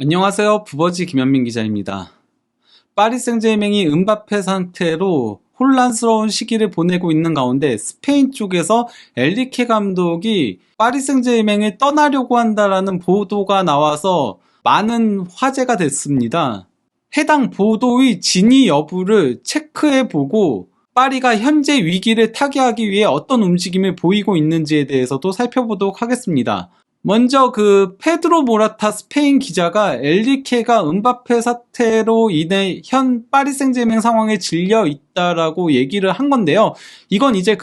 안녕하세요. 부버지 김현민 기자입니다. 파리 생제르맹이 음바페 상태로 혼란스러운 시기를 보내고 있는 가운데 스페인 쪽에서 엔리케 감독이 파리 생제르맹을 떠나려고 한다라는 보도가 나와서 많은 화제가 됐습니다. 해당 보도의 진위 여부를 체크해보고 파리가 현재 위기를 타개하기 위해 어떤 움직임을 보이고 있는지에 대해서도 살펴보도록 하겠습니다. 먼저 페드로 모라타 스페인 기자가 엔리케가 음바페 사태로 인해 현 파리 생제르맹 상황에 질려 있다라고 얘기를 한 건데요. 이건 이제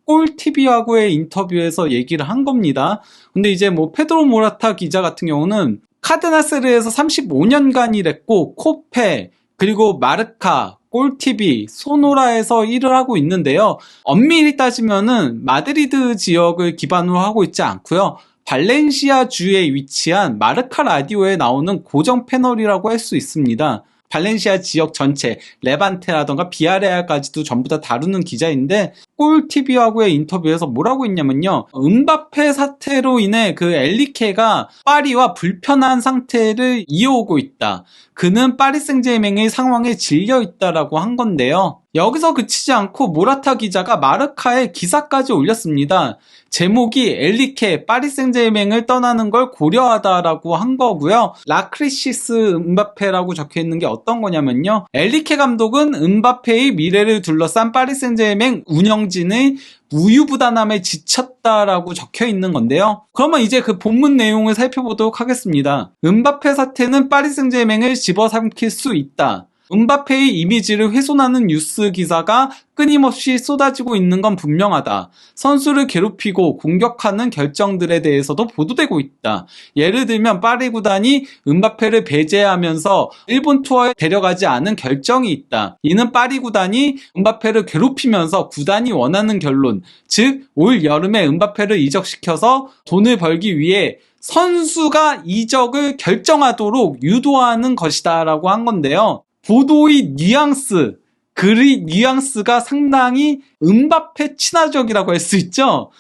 꼴TV하고의 인터뷰에서 얘기를 한 겁니다. 근데 이제 페드로 모라타 기자 같은 경우는 카드나스르에서 35년간 일했고 코페 그리고 마르카 꼴TV, 소노라에서 일을 하고 있는데요. 엄밀히 따지면은 마드리드 지역을 기반으로 하고 있지 않고요. 발렌시아 주에 위치한 마르카 라디오에 나오는 고정 패널이라고 할 수 있습니다. 발렌시아 지역 전체, 레반테라던가 비아레알까지도 전부 다 다루는 기자인데 꼴TV하고의 인터뷰에서 뭐라고 했냐면요. 음바페 사태로 인해 엔리케가 파리와 불편한 상태를 이어오고 있다. 그는 파리 생제르맹의 상황에 질려 있다라고 한 건데요. 여기서 그치지 않고 모라타 기자가 마르카에 기사까지 올렸습니다. 제목이 엔리케 파리 생제르맹을 떠나는 걸 고려하다라고 한 거고요. 라크리시스 음바페라고 적혀있는 게 어떤 거냐면요. 엔리케 감독은 음바페의 미래를 둘러싼 파리 생제르맹 운영진의 우유부단함에 지쳤다라고 적혀 있는 건데요. 그러면 이제 본문 내용을 살펴보도록 하겠습니다. 음바페 사태는 파리 생제르맹을 집어삼킬 수 있다. 음바페의 이미지를 훼손하는 뉴스 기사가 끊임없이 쏟아지고 있는 건 분명하다. 선수를 괴롭히고 공격하는 결정들에 대해서도 보도되고 있다. 예를 들면 파리 구단이 음바페를 배제하면서 일본 투어에 데려가지 않은 결정이 있다. 이는 파리 구단이 음바페를 괴롭히면서 구단이 원하는 결론, 즉 올 여름에 음바페를 이적시켜서 돈을 벌기 위해 선수가 이적을 결정하도록 유도하는 것이다 라고 한 건데요. 보도의 뉘앙스, 글의 뉘앙스가 상당히 음바페 친화적이라고 할 수 있죠.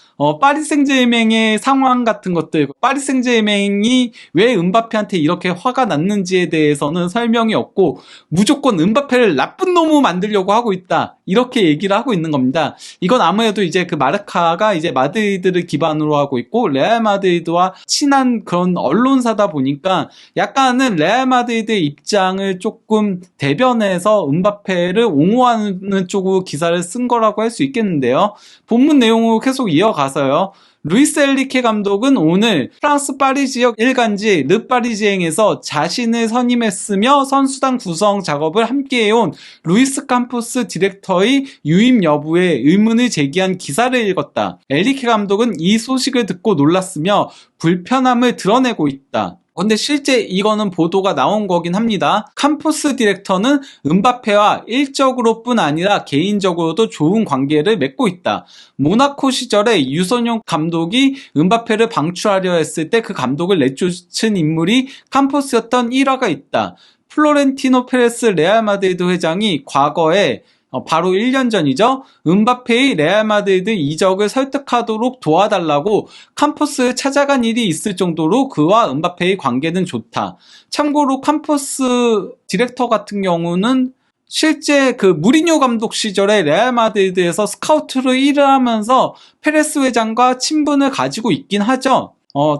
파리 생제르맹의 상황 같은 것들, 파리 생제르맹이 왜 음바페한테 이렇게 화가 났는지에 대해서는 설명이 없고 무조건 음바페를 나쁜 놈으로 만들려고 하고 있다. 이렇게 얘기를 하고 있는 겁니다. 이건 아무래도 이제 마르카가 이제 마드리드를 기반으로 하고 있고 레알 마드리드와 친한 그런 언론사다 보니까 약간은 레알 마드리드의 입장을 조금 대변해서 음바페를 옹호하는 쪽으로 기사를 쓴 거라고 할 수 있겠는데요. 본문 내용으로 계속 이어가서요. 루이스 엔리케 감독은 오늘 프랑스 파리 지역 일간지 르파리지eng에서 자신을 선임했으며 선수단 구성 작업을 함께해온 루이스 캄포스 디렉터의 유임 여부에 의문을 제기한 기사를 읽었다. 엔리케 감독은 이 소식을 듣고 놀랐으며 불편함을 드러내고 있다. 근데 실제 이거는 보도가 나온 거긴 합니다. 캄포스 디렉터는 음바페와 일적으로뿐 아니라 개인적으로도 좋은 관계를 맺고 있다. 모나코 시절에 유선용 감독이 음바페를 방출하려 했을 때 그 감독을 내쫓은 인물이 캄포스였던 일화가 있다. 플로렌티노 페레스 레알 마드리드 회장이 과거에 바로 1년 전이죠. 음바페의 레알 마드리드 이적을 설득하도록 도와달라고 캄포스를 찾아간 일이 있을 정도로 그와 음바페의 관계는 좋다. 참고로 캄포스 디렉터 같은 경우는 실제 무리뉴 감독 시절에 레알 마드리드에서 스카우트로 일을 하면서 페레스 회장과 친분을 가지고 있긴 하죠.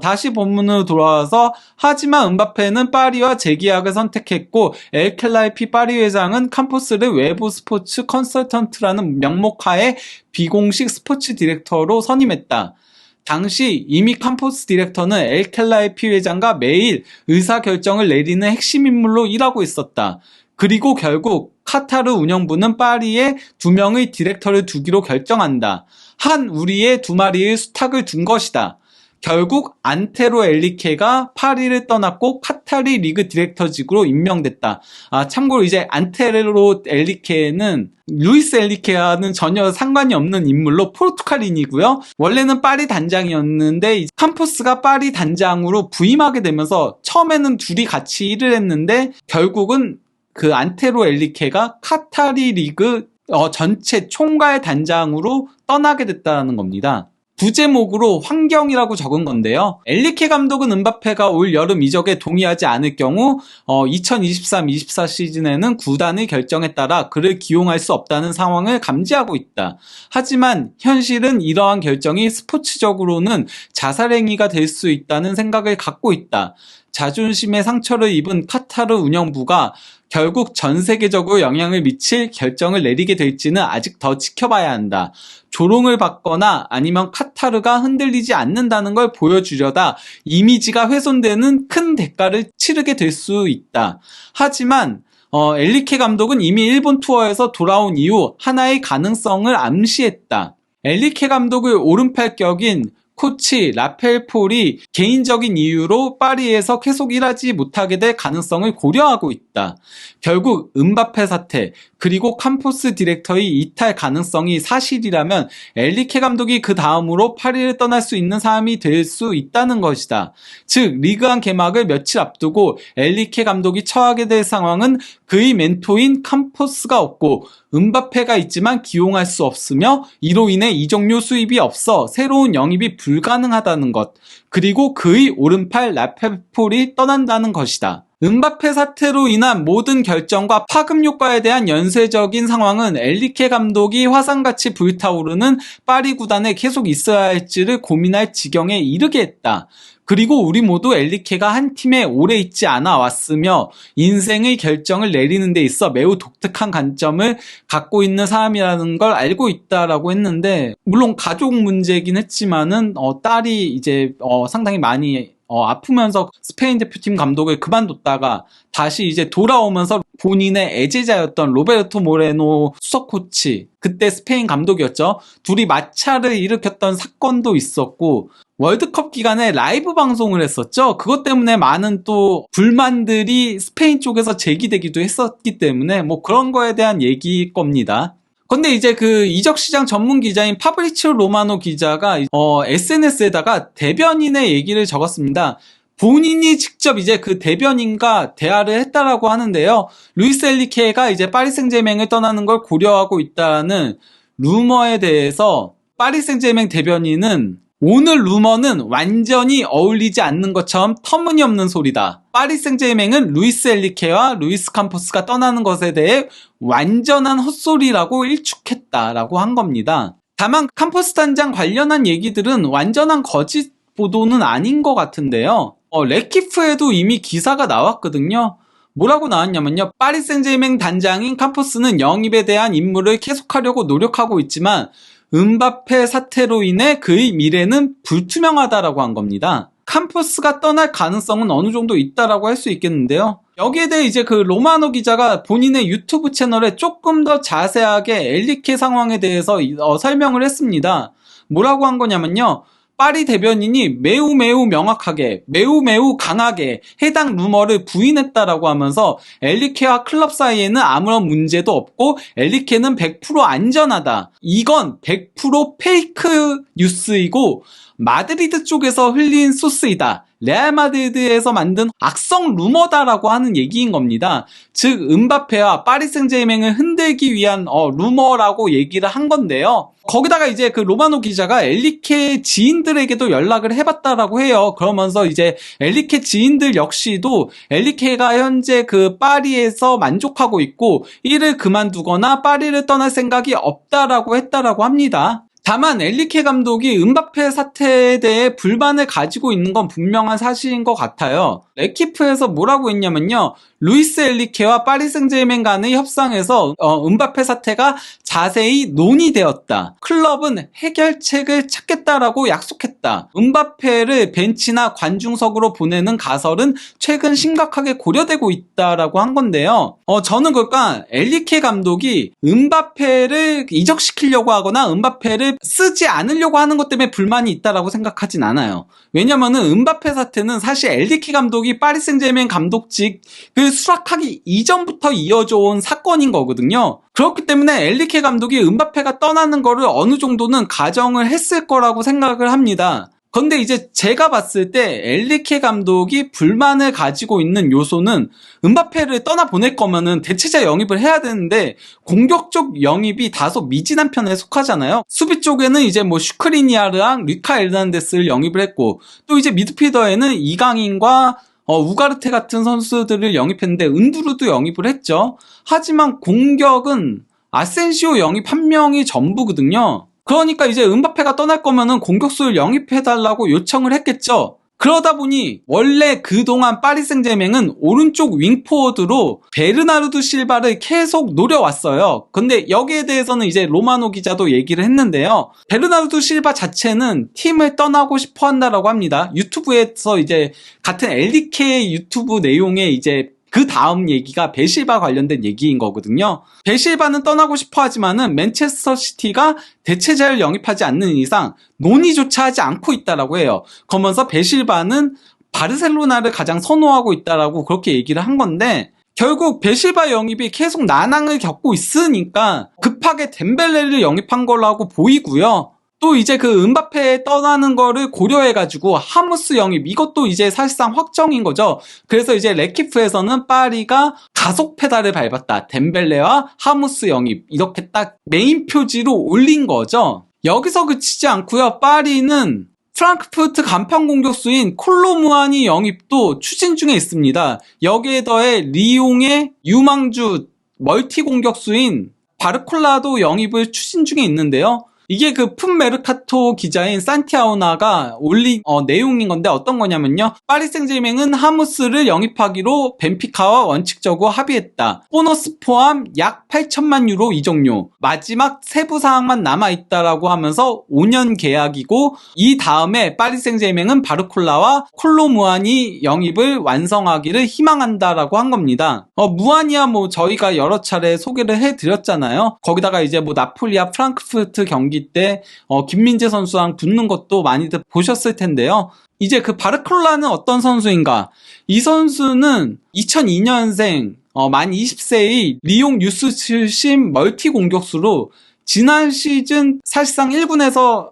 다시 본문으로 돌아와서 하지만 음바페는 파리와 재계약을 선택했고 엘켈라이피 파리 회장은 캄포스를 외부 스포츠 컨설턴트라는 명목하에 비공식 스포츠 디렉터로 선임했다. 당시 이미 캄포스 디렉터는 엘켈라이피 회장과 매일 의사결정을 내리는 핵심 인물로 일하고 있었다. 그리고 결국 카타르 운영부는 파리에 2명의 디렉터를 두기로 결정한다. 한 우리의 2마리의 수탉을 둔 것이다. 결국 안테로 엔리케가 파리를 떠났고 카타리 리그 디렉터직으로 임명됐다. 참고로 이제 안테로 엔리케는 루이스 엔리케와는 전혀 상관이 없는 인물로 포르투갈인이고요. 원래는 파리 단장이었는데 캄포스가 파리 단장으로 부임하게 되면서 처음에는 둘이 같이 일을 했는데 결국은 안테로 엔리케가 카타리 리그 전체 총괄 단장으로 떠나게 됐다는 겁니다. 부제목으로 환경이라고 적은 건데요. 엔리케 감독은 음바페가 올 여름 이적에 동의하지 않을 경우 2023-24 시즌에는 구단의 결정에 따라 그를 기용할 수 없다는 상황을 감지하고 있다. 하지만 현실은 이러한 결정이 스포츠적으로는 자살행위가 될 수 있다는 생각을 갖고 있다. 자존심에 상처를 입은 카타르 운영부가 결국 전 세계적으로 영향을 미칠 결정을 내리게 될지는 아직 더 지켜봐야 한다. 조롱을 받거나 아니면 카타르가 흔들리지 않는다는 걸 보여주려다 이미지가 훼손되는 큰 대가를 치르게 될 수 있다. 하지만 엔리케 감독은 이미 일본 투어에서 돌아온 이후 하나의 가능성을 암시했다. 엔리케 감독의 오른팔격인 코치 라펠 폴이 개인적인 이유로 파리에서 계속 일하지 못하게 될 가능성을 고려하고 있다. 결국 음바페 사태 그리고 캄포스 디렉터의 이탈 가능성이 사실이라면 엔리케 감독이 그 다음으로 파리를 떠날 수 있는 사람이 될 수 있다는 것이다. 즉 리그안 개막을 며칠 앞두고 엔리케 감독이 처하게 될 상황은 그의 멘토인 캄포스가 없고 음바페가 있지만 기용할 수 없으며 이로 인해 이적료 수입이 없어 새로운 영입이 불가능하다는 것, 그리고 그의 오른팔 라펠폴이 떠난다는 것이다. 음바페 사태로 인한 모든 결정과 파급 효과에 대한 연쇄적인 상황은 엔리케 감독이 화산같이 불타오르는 파리 구단에 계속 있어야 할지를 고민할 지경에 이르게 했다. 그리고 우리 모두 엔리케가 한 팀에 오래 있지 않아 왔으며 인생의 결정을 내리는 데 있어 매우 독특한 관점을 갖고 있는 사람이라는 걸 알고 있다라고 했는데, 물론 가족 문제이긴 했지만은 딸이 이제 상당히 많이 아프면서 스페인 대표팀 감독을 그만뒀다가 다시 이제 돌아오면서 본인의 애제자였던 로베르토 모레노 수석 코치, 그때 스페인 감독이었죠. 둘이 마찰을 일으켰던 사건도 있었고 월드컵 기간에 라이브 방송을 했었죠. 그것 때문에 많은 또 불만들이 스페인 쪽에서 제기되기도 했었기 때문에 뭐 그런 거에 대한 얘기일 겁니다. 근데 이제 그 이적시장 전문 기자인 파브리치오 로마노 기자가 SNS에다가 대변인의 얘기를 적었습니다. 본인이 직접 이제 그 대변인과 대화를 했다라고 하는데요. 루이스 엔리케가 이제 파리 생제맹을 떠나는 걸 고려하고 있다는 루머에 대해서 파리 생제맹 대변인은 오늘 루머는 완전히 어울리지 않는 것처럼 터무니없는 소리다. 파리 생제맹은 루이스 엔리케와 루이스 캄포스가 떠나는 것에 대해 완전한 헛소리라고 일축했다라고 한 겁니다. 다만 캄포스 단장 관련한 얘기들은 완전한 거짓 보도는 아닌 것 같은데요. 레키프에도 이미 기사가 나왔거든요. 뭐라고 나왔냐면요. 파리 생제맹 단장인 캄포스는 영입에 대한 임무를 계속하려고 노력하고 있지만 음바페 사태로 인해 그의 미래는 불투명하다라고 한 겁니다. 캄포스가 떠날 가능성은 어느 정도 있다라고 할 수 있겠는데요. 여기에 대해 이제 그 로마노 기자가 본인의 유튜브 채널에 조금 더 자세하게 엔리케 상황에 대해서 설명을 했습니다. 뭐라고 한 거냐면요. 파리 대변인이 매우 명확하게, 매우 강하게 해당 루머를 부인했다라고 하면서 엔리케와 클럽 사이에는 아무런 문제도 없고 엔리케는 100% 안전하다. 이건 100% 페이크 뉴스이고 마드리드 쪽에서 흘린 소스이다. 레알 마드리드에서 만든 악성 루머다라고 하는 얘기인 겁니다. 즉 음바페와 파리 생제맹을 흔들기 위한 루머라고 얘기를 한 건데요. 거기다가 이제 그 로마노 기자가 엔리케 지인들에게도 연락을 해봤다라고 해요. 그러면서 이제 엔리케 지인들 역시도 엔리케가 현재 그 파리에서 만족하고 있고 이를 그만두거나 파리를 떠날 생각이 없다라고 했다라고 합니다. 다만 엔리케 감독이 음바페 사태에 대해 불만을 가지고 있는 건 분명한 사실인 것 같아요. 레키프에서 뭐라고 했냐면요. 루이스 엔리케와 파리 생제르맹 간의 협상에서 음바페 사태가 자세히 논의되었다. 클럽은 해결책을 찾겠다라고 약속했다. 음바페를 벤치나 관중석으로 보내는 가설은 최근 심각하게 고려되고 있다라고 한 건데요. 저는 그러니까 엔리케 감독이 음바페를 이적시키려고 하거나 음바페를 쓰지 않으려고 하는 것 때문에 불만이 있다라고 생각하진 않아요. 왜냐면은 음바페 사태는 사실 엔리케 감독이 파리 생제르맹 감독직을 수락하기 이전부터 이어져 온 사건인 거거든요. 그렇기 때문에 엔리케 감독이 음바페가 떠나는 거를 어느 정도는 가정을 했을 거라고 생각을 합니다. 근데 이제 제가 봤을 때 엔리케 감독이 불만을 가지고 있는 요소는 음바페를 떠나보낼 거면은 대체자 영입을 해야 되는데 공격 쪽 영입이 다소 미진한 편에 속하잖아요. 수비 쪽에는 이제 뭐 슈크리니아르랑 리카 에르난데스를 영입을 했고 또 이제 미드필더에는 이강인과 우가르테 같은 선수들을 영입했는데 은두루도 영입을 했죠. 하지만 공격은 아센시오 영입 한 명이 전부거든요. 그러니까 이제 음바페가 떠날 거면은 공격수를 영입해달라고 요청을 했겠죠. 그러다 보니 원래 그동안 파리 생제맹은 오른쪽 윙포워드로 베르나르도 실바를 계속 노려왔어요. 근데 여기에 대해서는 이제 로마노 기자도 얘기를 했는데요. 베르나르도 실바 자체는 팀을 떠나고 싶어 한다라고 합니다. 유튜브에서 이제 같은 LDK 유튜브 내용에 이제 그 다음 얘기가 베실바 관련된 얘기인 거거든요. 베실바는 떠나고 싶어 하지만은 맨체스터 시티가 대체자를 영입하지 않는 이상 논의조차 하지 않고 있다라고 해요. 그러면서 베실바는 바르셀로나를 가장 선호하고 있다라고 그렇게 얘기를 한 건데 결국 베실바 영입이 계속 난항을 겪고 있으니까 급하게 덴벨레를 영입한 거라고 보이고요. 또 이제 그 음바페 떠나는 거를 고려해가지고 하무스 영입 이것도 이제 사실상 확정인 거죠. 그래서 이제 레키프에서는 파리가 가속 페달을 밟았다. 덴벨레와 하무스 영입 이렇게 딱 메인 표지로 올린 거죠. 여기서 그치지 않고요. 파리는 프랑크푸르트 간판 공격수인 콜로무아니 영입도 추진 중에 있습니다. 여기에 더해 리옹의 유망주 멀티 공격수인 바르콜라도 영입을 추진 중에 있는데요. 이게 그 풋메르카토 기자인 산티아오나가 올린 내용인 건데 어떤 거냐면요. 파리 생제맹은 하무스를 영입하기로 벤피카와 원칙적으로 합의했다. 보너스 포함 약 8천만 유로 이적료. 마지막 세부 사항만 남아있다라고 하면서 5년 계약이고 이 다음에 파리 생제맹은 바르콜라와 콜로무아니 영입을 완성하기를 희망한다라고 한 겁니다. 무아니야 뭐 저희가 여러 차례 소개를 해드렸잖아요. 거기다가 이제 뭐 나폴리와 프랑크푸르트 경기 때 김민재 선수랑 붙는 것도 많이들 보셨을 텐데요. 이제 그 바르콜라는 어떤 선수인가? 이 선수는 2002년생 만 20세의 리옹 유스 출신 멀티 공격수로 지난 시즌 사실상 1군에서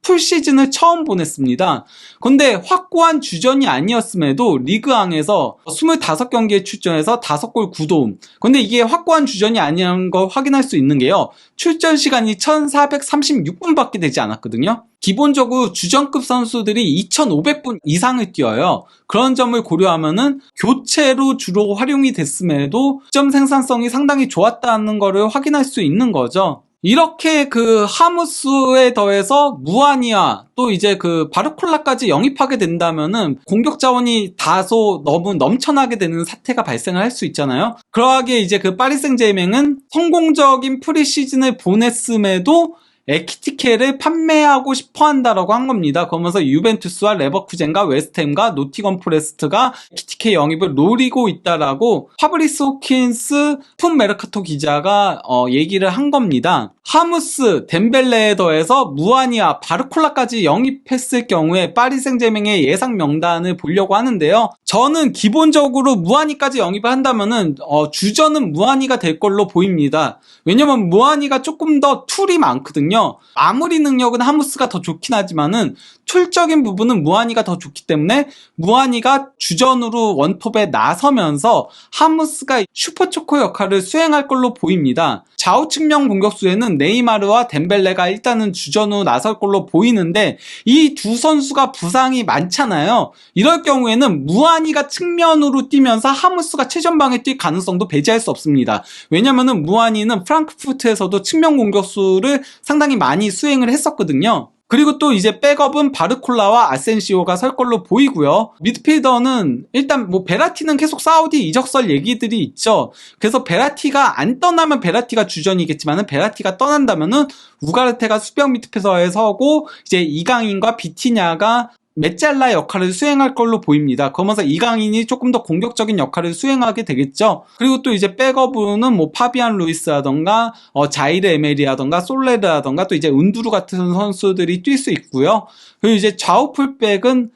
풀 시즌을 처음 보냈습니다. 근데 확고한 주전이 아니었음에도 리그앙에서 25경기에 출전해서 5골 9도움. 근데 이게 확고한 주전이 아니라는 걸 확인할 수 있는 게요. 출전 시간이 1436분밖에 되지 않았거든요. 기본적으로 주전급 선수들이 2500분 이상을 뛰어요. 그런 점을 고려하면은 교체로 주로 활용이 됐음에도 점 생산성이 상당히 좋았다는 거를 확인할 수 있는 거죠. 이렇게 그 하무스에 더해서 무아니아 또 이제 그 바르콜라까지 영입하게 된다면은 공격 자원이 다소 너무 넘쳐나게 되는 사태가 발생을 할 수 있잖아요. 그러하기에 이제 그 파리 생제맹은 성공적인 프리시즌을 보냈음에도 에키티케를 판매하고 싶어 한다라고 한 겁니다. 그러면서 유벤투스와 레버쿠젠과 웨스트햄과 노티건 포레스트가 에키티케 영입을 노리고 있다라고 파브리스 호킨스 풋메르카토 기자가 얘기를 한 겁니다. 하무스, 덴벨레에 더해서 무아니아, 바르콜라까지 영입했을 경우에 파리 생제맹의 예상 명단을 보려고 하는데요. 저는 기본적으로 무아니까지 영입을 한다면은 주전은 무아니가 될 걸로 보입니다. 왜냐면 무아니가 조금 더 툴이 많거든요. 마무리 능력은 하무스가 더 좋긴 하지만은 툴적인 부분은 무아니가 더 좋기 때문에 무아니가 주전으로 원톱에 나서면서 하무스가 슈퍼초코 역할을 수행할 걸로 보입니다. 좌우측면 공격수에는 네이마르와 덴벨레가 일단은 주전으로 나설 걸로 보이는데 이 두 선수가 부상이 많잖아요. 이럴 경우에는 무아니가 측면으로 뛰면서 하무스가 최전방에 뛸 가능성도 배제할 수 없습니다. 왜냐면은 무아니는 프랑크푸르트에서도 측면 공격수를 상당히 많이 수행을 했었거든요. 그리고 또 이제 백업은 바르콜라와 아센시오가 설 걸로 보이고요. 미드필더는 일단 뭐 베라티는 계속 사우디 이적설 얘기들이 있죠. 그래서 베라티가 안 떠나면 베라티가 주전이겠지만은 베라티가 떠난다면은 우가르테가 수비형 미드필더에 서고 이제 이강인과 비티냐가 메짤라 역할을 수행할 걸로 보입니다. 그러면서 이강인이 조금 더 공격적인 역할을 수행하게 되겠죠. 그리고 또 이제 백업으로는 뭐 파비안 루이스라던가 자이르 에메리라던가 솔레르라던가 또 이제 은두루 같은 선수들이 뛸 수 있고요. 그리고 이제 좌우 풀백은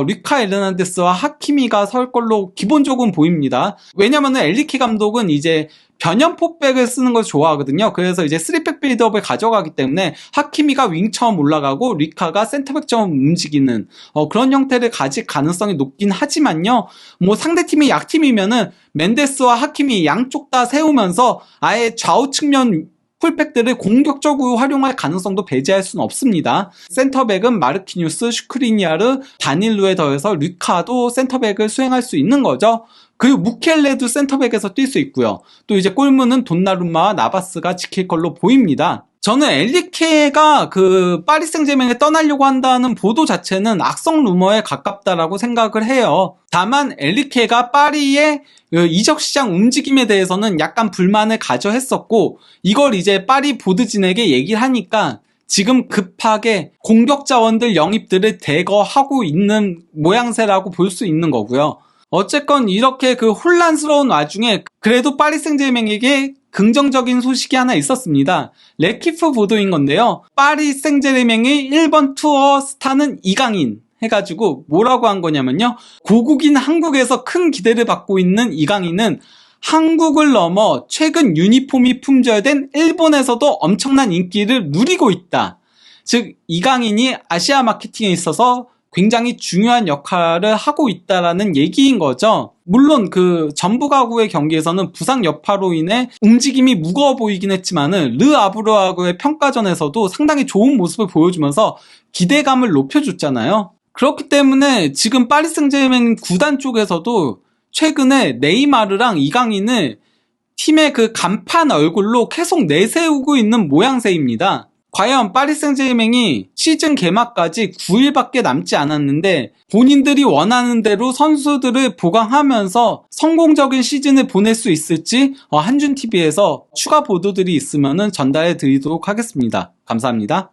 리카 에르난데스와 하키미가 설 걸로 기본적으로 보입니다. 왜냐면은 엘리케 감독은 이제 변형 포백을 쓰는 걸 좋아하거든요. 그래서 이제 3백 빌드업을 가져가기 때문에 하키미가 윙처럼 올라가고 리카가 센터백처럼 움직이는 그런 형태를 가질 가능성이 높긴 하지만요. 뭐 상대팀이 약팀이면은 멘데스와 하키미 양쪽 다 세우면서 아예 좌우 측면 풀백들을 공격적으로 활용할 가능성도 배제할 수는 없습니다. 센터백은 마르키뉴스, 슈크리니아르, 다닐루에 더해서 리카도 센터백을 수행할 수 있는 거죠. 그리고 무켈레도 센터백에서 뛸 수 있고요. 또 이제 골문은 돈나룸마와 나바스가 지킬 걸로 보입니다. 저는 엘리케가 파리 생제맹에 떠나려고 한다는 보도 자체는 악성 루머에 가깝다라고 생각을 해요. 다만 엘리케가 파리의 이적 시장 움직임에 대해서는 약간 불만을 가져 했었고, 이걸 이제 파리 보드진에게 얘기를 하니까 지금 급하게 공격 자원들 영입들을 대거하고 있는 모양새라고 볼 수 있는 거고요. 어쨌건 이렇게 혼란스러운 와중에 그래도 파리 생제맹에게 긍정적인 소식이 하나 있었습니다. 레키프 보도인 건데요. 파리 생제맹의 1번 투어 스타는 이강인 해가지고 뭐라고 한 거냐면요. 고국인 한국에서 큰 기대를 받고 있는 이강인은 한국을 넘어 최근 유니폼이 품절된 일본에서도 엄청난 인기를 누리고 있다. 즉 이강인이 아시아 마케팅에 있어서 굉장히 중요한 역할을 하고 있다라는 얘기인 거죠. 물론 전북 아구의 경기에서는 부상 여파로 인해 움직임이 무거워 보이긴 했지만은 르 아브르하고의 평가전에서도 상당히 좋은 모습을 보여주면서 기대감을 높여줬잖아요. 그렇기 때문에 지금 파리 생제르맹 구단 쪽에서도 최근에 네이마르랑 이강인을 팀의 간판 얼굴로 계속 내세우고 있는 모양새입니다. 과연 파리 생제르맹이 시즌 개막까지 9일밖에 남지 않았는데 본인들이 원하는 대로 선수들을 보강하면서 성공적인 시즌을 보낼 수 있을지 한준TV에서 추가 보도들이 있으면 전달해 드리도록 하겠습니다. 감사합니다.